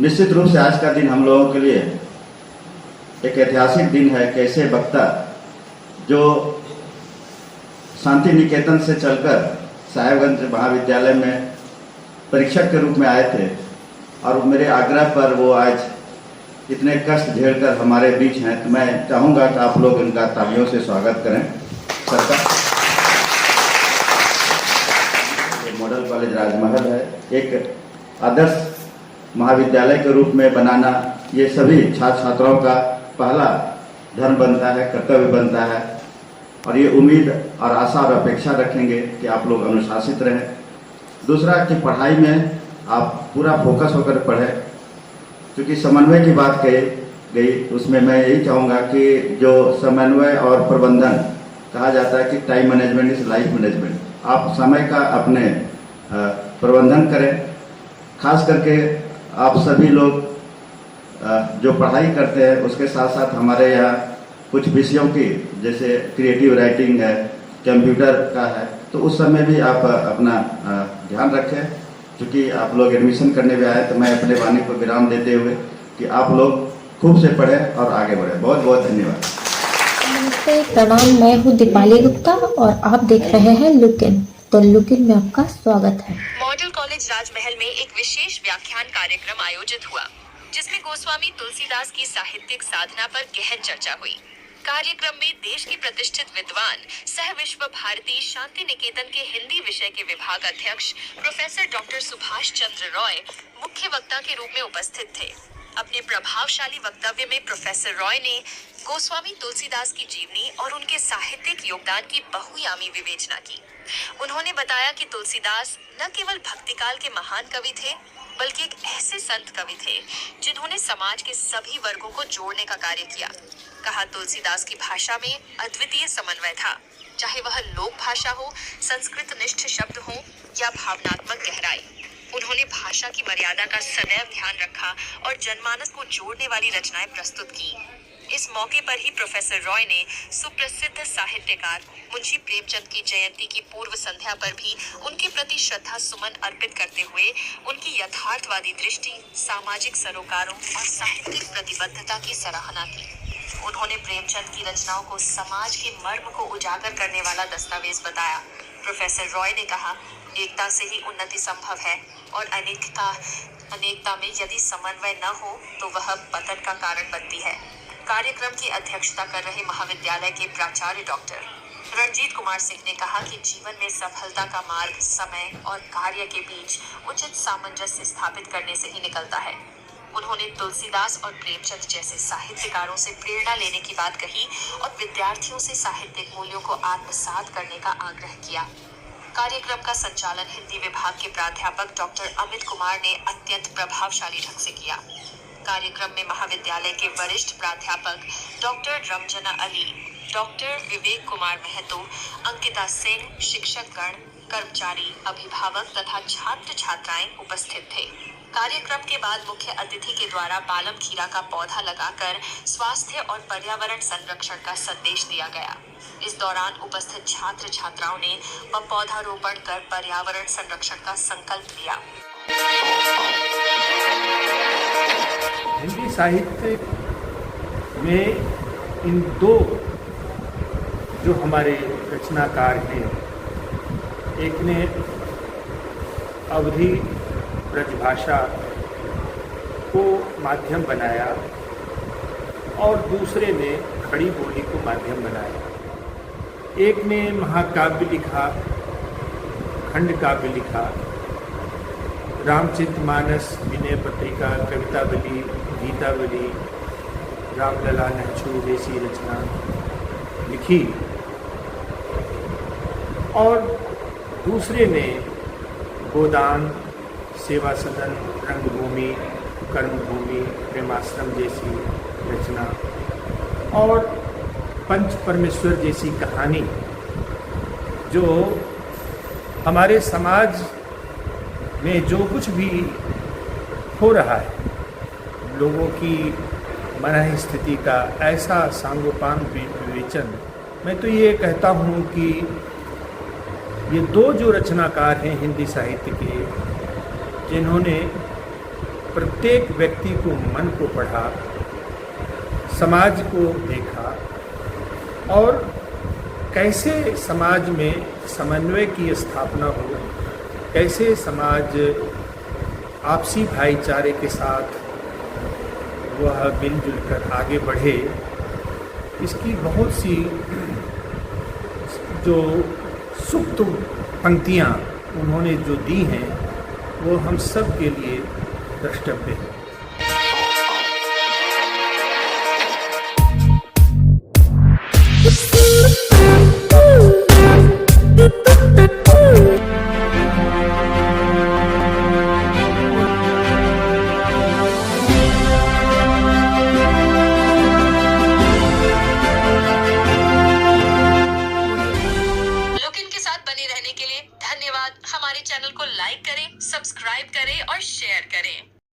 निश्चित रूप से आज का दिन हम लोगों के लिए एक ऐतिहासिक दिन है। कैसे वक्ता जो शांति निकेतन से चलकर साहेबगंज महाविद्यालय में परीक्षक के रूप में आए थे और मेरे आग्रह पर वो आज इतने कष्ट झेलकर हमारे बीच हैं, तो मैं चाहूँगा कि आप लोग इनका तालियों से स्वागत करें। सरकार ये मॉडल कॉलेज राजमहल है, एक आदर्श महाविद्यालय के रूप में बनाना ये सभी छात्र छात्राओं का पहला धर्म बनता है, कर्तव्य बनता है और ये उम्मीद और आशा और अपेक्षा रखेंगे कि आप लोग अनुशासित रहें। दूसरा कि पढ़ाई में आप पूरा फोकस होकर पढ़ें, क्योंकि समन्वय की बात कही गई, उसमें मैं यही चाहूँगा कि जो समन्वय और प्रबंधन कहा जाता है कि time management is life management, आप समय का अपने प्रबंधन करें। खास करके आप सभी लोग जो पढ़ाई करते हैं उसके साथ साथ हमारे यहाँ कुछ विषयों की जैसे क्रिएटिव राइटिंग है, कंप्यूटर का है, तो उस समय भी आप अपना ध्यान रखें। क्योंकि आप लोग एडमिशन करने में आए तो मैं अपने वाणी को विराम देते हुए कि आप लोग खूब से पढ़ें और आगे बढ़ें। बहुत बहुत धन्यवाद। नमस्ते, प्रणाम। मैं हूँ दीपाली गुप्ता और आप देख रहे हैं लुक इन। तो लुक इन में आपका स्वागत है। मॉडल कॉलेज राजमहल में एक विशेष व्याख्यान कार्यक्रम आयोजित हुआ, जिसमें गोस्वामी तुलसीदास की साहित्यिक साधना पर गहन चर्चा हुई। कार्यक्रम में देश के प्रतिष्ठित विद्वान सह विश्व भारती शांति निकेतन के हिंदी विषय के विभाग अध्यक्ष प्रोफेसर डॉक्टर सुभाष चंद्र रॉय मुख्य वक्ता के रूप में उपस्थित थे। अपने प्रभावशाली वक्तव्य में प्रोफेसर रॉय ने गोस्वामी तुलसीदास की जीवनी और उनके साहित्यिक योगदान की बहुआयामी विवेचना की। उन्होंने बताया कि तुलसीदास न केवल भक्तिकाल के महान कवि थे, बल्कि एक ऐसे संत कवि थे जिन्होंने समाज के सभी वर्गों को जोड़ने का कार्य किया। कहा, तुलसीदास की भाषा में अद्वितीय समन्वय था, चाहे वह लोक भाषा हो, संस्कृत निष्ठ शब्द हो या भावनात्मक गहराई। उन्होंने भाषा की मर्यादा का सदैव ध्यान रखा और जनमानस को जोड़ने वाली रचनाएं प्रस्तुत की। इस मौके पर ही प्रोफेसर रॉय ने सुप्रसिद्ध साहित्यकार मुंशी प्रेमचंद की जयंती की पूर्व संध्या पर भी उनके प्रति श्रद्धा सुमन अर्पित करते हुए उनकी यथार्थवादी दृष्टि, सामाजिक सरोकारों और साहित्यिक प्रतिबद्धता की सराहना की। उन्होंने प्रेमचंद की रचनाओं को समाज के मर्म को उजागर करने वाला दस्तावेज बताया। प्रोफेसर रॉय ने कहा, एकता से ही उन्नति संभव है और अनेकता में यदि समन्वय न हो तो वह पतन का कारण बनती है। कार्यक्रम की अध्यक्षता कर रहे महाविद्यालय के प्राचार्य डॉक्टर रणजीत कुमार सिंह ने कहा कि जीवन में सफलता का मार्ग समय और कार्य के बीच उचित सामंजस्य स्थापित करने से ही निकलता है। उन्होंने तुलसीदास और प्रेमचंद जैसे साहित्यकारों से प्रेरणा लेने की बात कही और विद्यार्थियों से साहित्यिक मूल्यों को आत्मसात करने का आग्रह किया। कार्यक्रम का संचालन हिंदी विभाग के प्राध्यापक डॉक्टर अमित कुमार ने अत्यंत प्रभावशाली ढंग से किया। कार्यक्रम में महाविद्यालय के वरिष्ठ प्राध्यापक डॉक्टर रमजना अली, डॉक्टर विवेक कुमार महतो, अंकिता सिंह, शिक्षकगण, कर्मचारी, अभिभावक तथा छात्र छात्राएं उपस्थित थे। कार्यक्रम के बाद मुख्य अतिथि के द्वारा पालम खीरा का पौधा लगाकर स्वास्थ्य और पर्यावरण संरक्षण का संदेश दिया गया। इस दौरान उपस्थित छात्र छात्राओं ने पौधारोपण कर पर्यावरण संरक्षण का संकल्प लिया। हिंदी साहित्य में इन दो जो हमारे रचनाकार हैं, एक ने अवधी ब्रजभाषा को माध्यम बनाया और दूसरे ने खड़ी बोली को माध्यम बनाया। एक ने महाकाव्य लिखा, खंड काव्य लिखा, रामचरितमानस, विनय पत्रिका, कवितावली, गीतावली, रामलला नहचू जैसी रचना लिखी और दूसरे ने गोदान, सेवा सदन, रंगभूमि, कर्मभूमि, प्रेमाश्रम जैसी रचना और पंच परमेश्वर जैसी कहानी जो हमारे समाज में जो कुछ भी हो रहा है, लोगों की मनः स्थिति का ऐसा सांगोपांग विवेचन, मैं तो ये कहता हूँ कि ये दो जो रचनाकार हैं हिंदी साहित्य के, जिन्होंने प्रत्येक व्यक्ति को मन को पढ़ा, समाज को देखा और कैसे समाज में समन्वय की स्थापना हो, कैसे समाज आपसी भाईचारे के साथ वह मिलजुल कर आगे बढ़े, इसकी बहुत सी जो सुप्त पंक्तियाँ उन्होंने जो दी हैं वो हम सब के लिए द्रष्टव्य है।